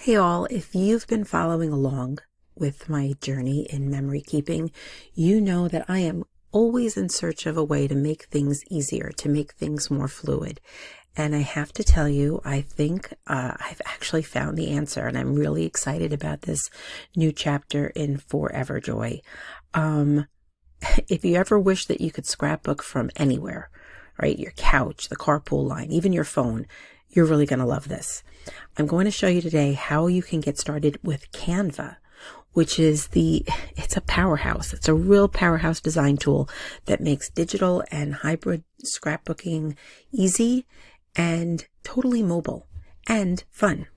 Hey all, if you've been following along with my journey in memory keeping, you know that I am always in search of a way to make things easier, to make things more fluid. And I have to tell you, I think I've actually found the answer, and I'm really excited about this new chapter in ForeverJoy. If you ever wish that you could scrapbook from anywhere, right, your couch, the carpool line, even your phone, you're really going to love this. I'm going to show you today how you can get started with Canva, which is it's a powerhouse. It's a real powerhouse design tool that makes digital and hybrid scrapbooking easy and totally mobile and fun.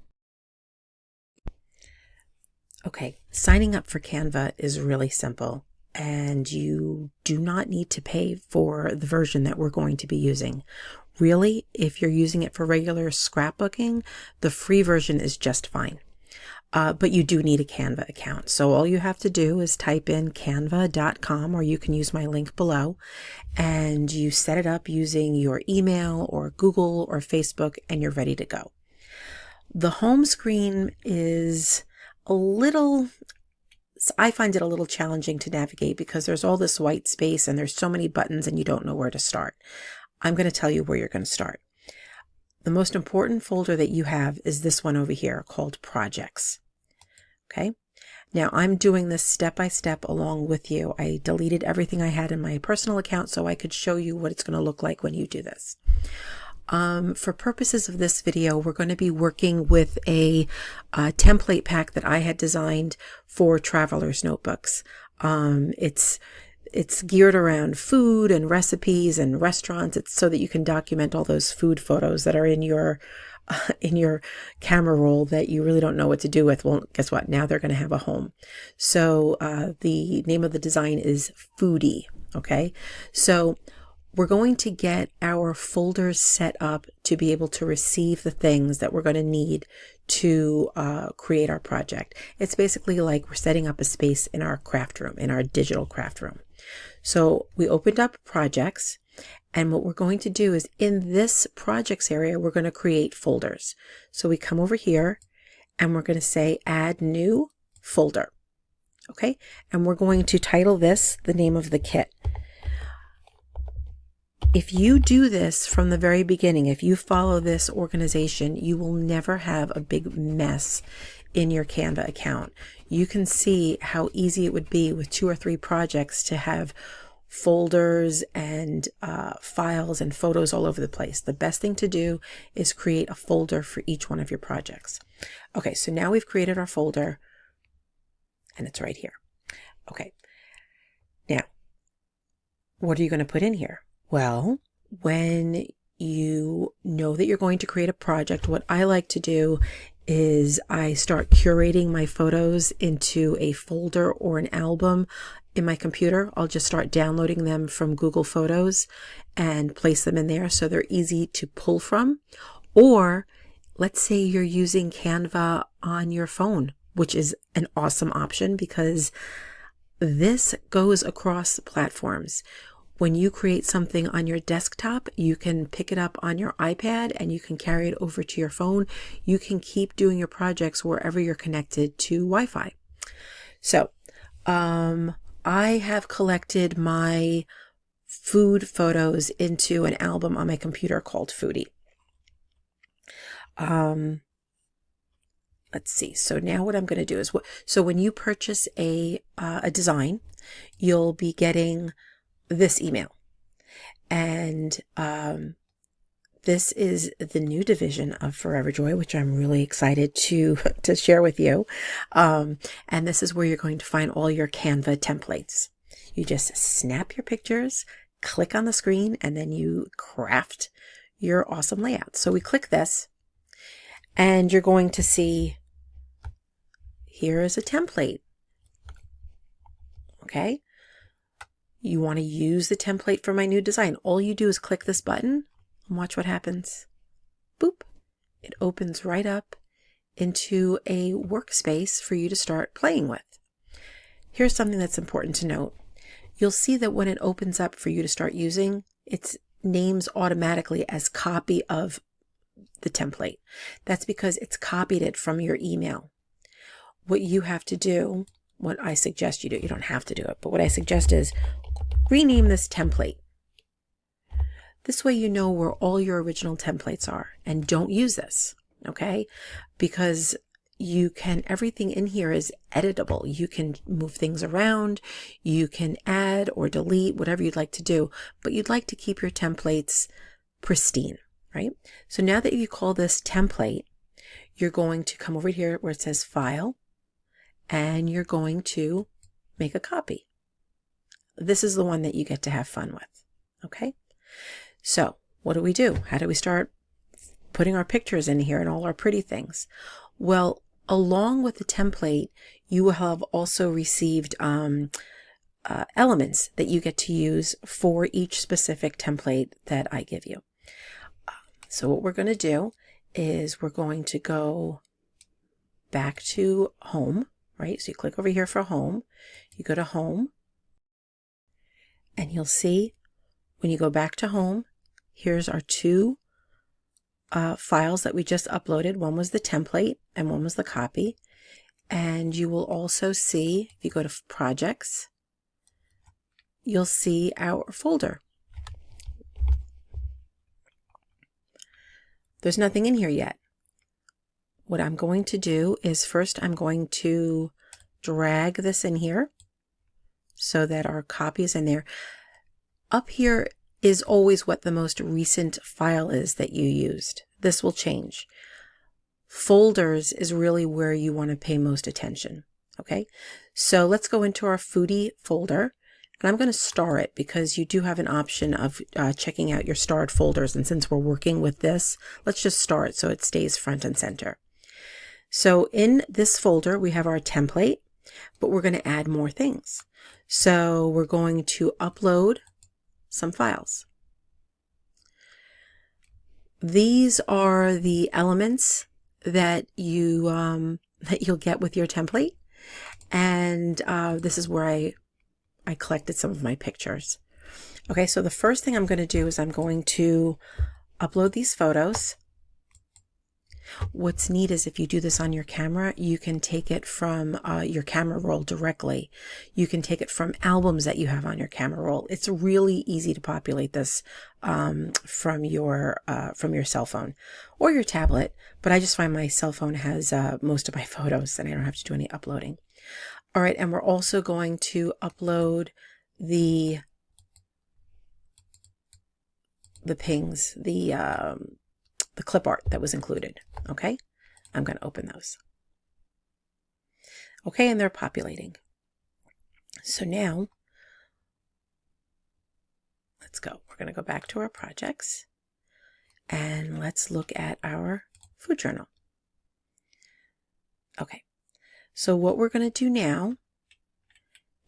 Okay, signing up for Canva is really simple, and you do not need to pay for the version that we're going to be using. Really, if you're using it for regular scrapbooking, the free version is just fine. But you do need a Canva account. So all you have to do is type in canva.com, or you can use my link below, and you set it up using your email or Google or Facebook, and you're ready to go. The home screen is I find it a little challenging to navigate because there's all this white space and there's so many buttons and you don't know where to start. I'm going to tell you where you're going to start. The most important folder that you have is this one over here called Projects. Okay. Now I'm doing this step by step along with you. I deleted everything I had in my personal account so I could show you what it's going to look like when you do this. For purposes of this video, we're going to be working with a template pack that I had designed for travelers' notebooks. It's geared around food and recipes and restaurants. It's so that you can document all those food photos that are in your camera roll that you really don't know what to do with. Well, guess what? Now they're going to have a home. So the name of the design is Foodie. Okay, so we're going to get our folders set up to be able to receive the things that we're going to need to create our project. It's basically like we're setting up a space in our craft room, in our digital craft room. So we opened up Projects, and what we're going to do is in this Projects area, we're going to create folders. So we come over here and we're going to say Add New Folder. Okay, and we're going to title this the name of the kit. If you do this from the very beginning, if you follow this organization, you will never have a big mess in your Canva account. You can see how easy it would be with 2 or 3 projects to have folders and files and photos all over the place. The best thing to do is create a folder for each one of your projects. Okay, so now we've created our folder and it's right here. Okay, now what are you going to put in here? Well, when you know that you're going to create a project, what I like to do is I start curating my photos into a folder or an album in my computer. I'll just start downloading them from Google Photos and place them in there so they're easy to pull from. Or let's say you're using Canva on your phone, which is an awesome option because this goes across platforms. When you create something on your desktop, you can pick it up on your iPad and you can carry it over to your phone. You can keep doing your projects wherever you're connected to Wi-Fi. So I have collected my food photos into an album on my computer called Foodie. Let's see. So now what I'm going to do is, so when you purchase a design, you'll be getting this email, and this is the new division of ForeverJoy, which I'm really excited to share with you. And this is where you're going to find all your Canva templates. You just snap your pictures, click on the screen, and then you craft your awesome layout. So we click this, and you're going to see here is a template. Okay. You want to use the template for my new design. All you do is click this button and watch what happens. Boop. It opens right up into a workspace for you to start playing with. Here's something that's important to note. You'll see that when it opens up for you to start using, it's names automatically as copy of the template. That's because it's copied it from your email. What you have to do, what I suggest you do, you don't have to do it, but what I suggest is rename this template. This way you know where all your original templates are, and don't use this, okay? Because everything in here is editable. You can move things around, you can add or delete, whatever you'd like to do, but you'd like to keep your templates pristine, right? So now that you call this template, you're going to come over here where it says File, and you're going to make a copy. This is the one that you get to have fun with, okay? So what do? How do we start putting our pictures in here and all our pretty things? Well, along with the template, you will have also received elements that you get to use for each specific template that I give you. So what we're going to do is we're going to go back to Home, right? So you click over here for Home, you go to Home, and you'll see when you go back to Home, here's our two files that we just uploaded. One was the template and one was the copy. And you will also see, if you go to Projects, you'll see our folder. There's nothing in here yet. What I'm going to do is first I'm going to drag this in here so that our copy is in there. Up here is always what the most recent file is that you used. This will change. Folders is really where you want to pay most attention. Okay, so let's go into our foodie folder, and I'm going to star it because you do have an option of checking out your starred folders, and since we're working with this, let's just star it so it stays front and center. So in this folder we have our template, but we're going to add more things. So we're going to upload some files. These are the elements that you'll get with your template, and this is where I collected some of my pictures. Okay, so the first thing I'm going to do is I'm going to upload these photos. What's neat is if you do this on your camera, you can take it from your camera roll directly. You can take it from albums that you have on your camera roll. It's really easy to populate this from your cell phone or your tablet, but I just find my cell phone has most of my photos and I don't have to do any uploading. All right, and we're also going to upload the pings, the clip art that was included. Okay, I'm going to open those. Okay, and they're populating. So now let's go. We're going to go back to our projects and let's look at our food journal. Okay, so what we're going to do now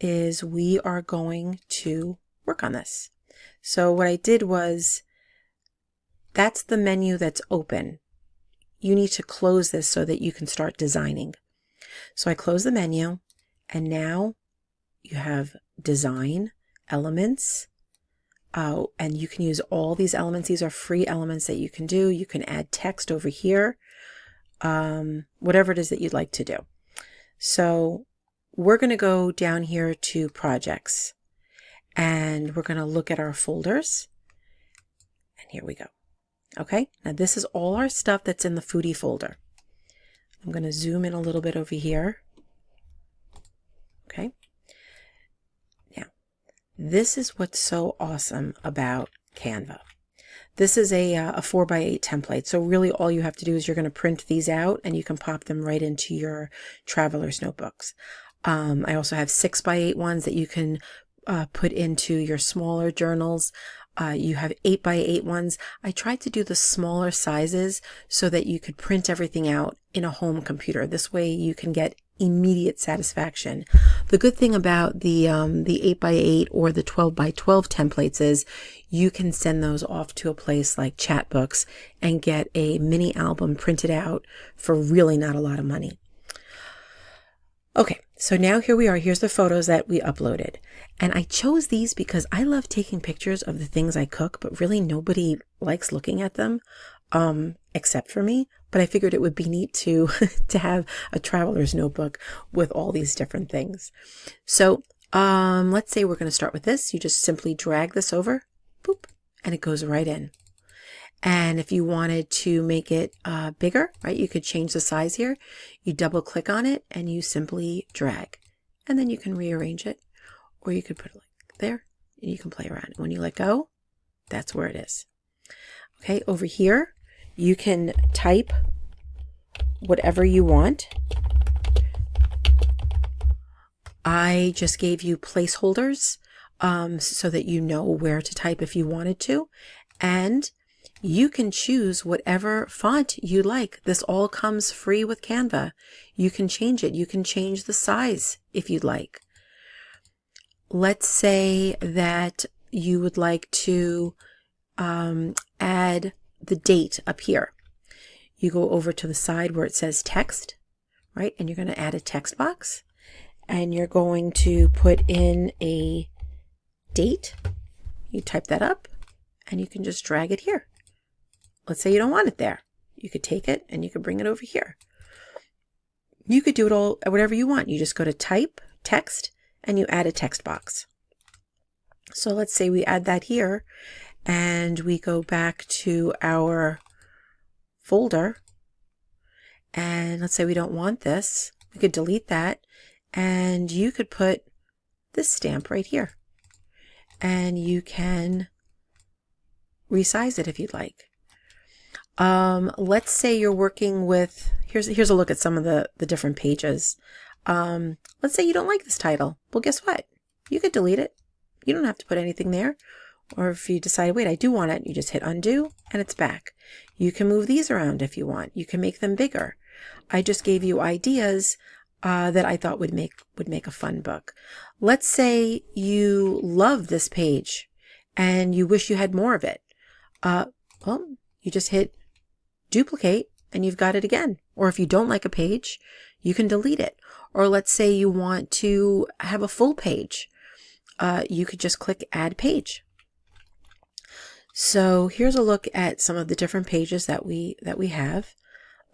is we are going to work on this. So what I did was, that's the menu that's open. You need to close this so that you can start designing. So I close the menu, and now you have design, elements, and you can use all these elements. These are free elements that you can do. You can add text over here, whatever it is that you'd like to do. So we're going to go down here to projects, and we're going to look at our folders, and here we go. Okay, now this is all our stuff that's in the foodie folder. I'm going to zoom in a little bit over here. Okay, now this is what's so awesome about Canva. This is a 4x8 template, so really all you have to do is you're going to print these out and you can pop them right into your traveler's notebooks. I also have 6x8 ones that you can put into your smaller journals. You have 8x8 ones. I tried to do the smaller sizes so that you could print everything out in a home computer. This way you can get immediate satisfaction. The good thing about the 8x8 or the 12x12 templates is you can send those off to a place like Chatbooks and get a mini album printed out for really not a lot of money. Okay, so now here we are. Here's the photos that we uploaded. And I chose these because I love taking pictures of the things I cook, but really nobody likes looking at them. except for me, but I figured it would be neat to to have a traveler's notebook with all these different things. So let's say we're going to start with this. You just simply drag this over, boop, and it goes right in. And if you wanted to make it bigger, right, you could change the size here. You double click on it and you simply drag, and then you can rearrange it, or you could put it like there and you can play around. When you let go, that's where it is. Okay, over here, you can type whatever you want. I just gave you placeholders so that you know where to type if you wanted to. And you can choose whatever font you like. This all comes free with Canva. You can change it. You can change the size if you'd like. Let's say that you would like to add the date up here. You go over to the side where it says text, right? And you're going to add a text box. And you're going to put in a date. You type that up and you can just drag it here. Let's say you don't want it there. You could take it and you could bring it over here. You could do it all whatever you want. You just go to type, text, and you add a text box. So let's say we add that here and we go back to our folder. And let's say we don't want this. We could delete that. And you could put this stamp right here. And you can resize it if you'd like. Let's say you're working with, here's a look at some of the different pages. Let's say you don't like this title. Well, guess what? You could delete it. You don't have to put anything there. Or if you decide, wait, I do want it, you just hit undo and it's back. You can move these around if you want. You can make them bigger. I just gave you ideas that I thought would make a fun book. Let's say you love this page and you wish you had more of it. Well, you just hit duplicate and you've got it again. Or if you don't like a page, you can delete it. Or let's say you want to have a full page. You could just click add page. So here's a look at some of the different pages that we have.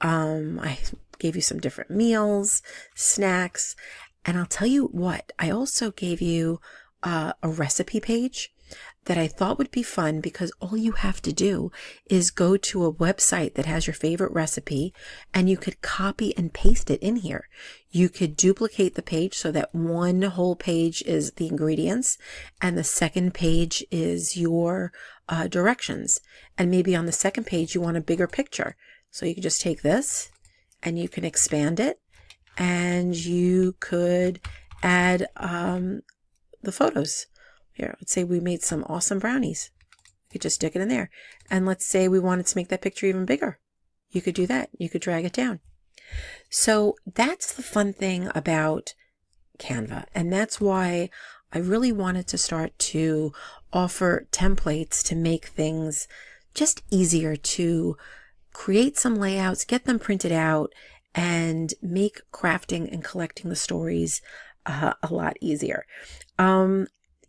I gave you some different meals, snacks, and I'll tell you what, I also gave you a recipe page that I thought would be fun because all you have to do is go to a website that has your favorite recipe and you could copy and paste it in here. You could duplicate the page so that one whole page is the ingredients and the second page is your directions. And maybe on the second page you want a bigger picture. So you could just take this and you can expand it and you could add the photos. Here, let's say we made some awesome brownies. You could just stick it in there. And let's say we wanted to make that picture even bigger. You could do that. You could drag it down. So that's the fun thing about Canva. And that's why I really wanted to start to offer templates to make things just easier to create some layouts, get them printed out, and make crafting and collecting the stories a lot easier.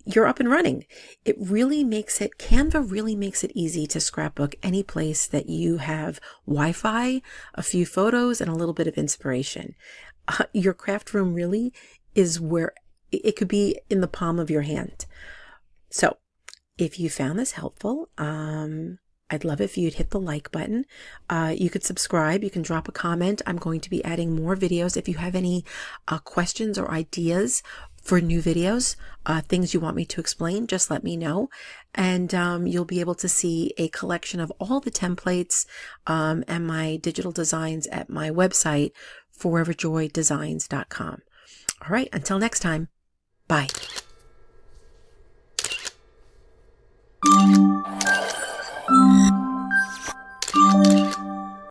You're up and running. Canva really makes it easy to scrapbook any place that you have Wi-Fi, a few photos, and a little bit of inspiration. Your craft room really is where it could be in the palm of your hand. So if you found this helpful, I'd love it if you'd hit the like button. You could subscribe. You can drop a comment. I'm going to be adding more videos. If you have any questions or ideas for new videos, things you want me to explain, just let me know. And you'll be able to see a collection of all the templates and my digital designs at my website, ForeverJoyDesigns.com. All right, until next time, bye.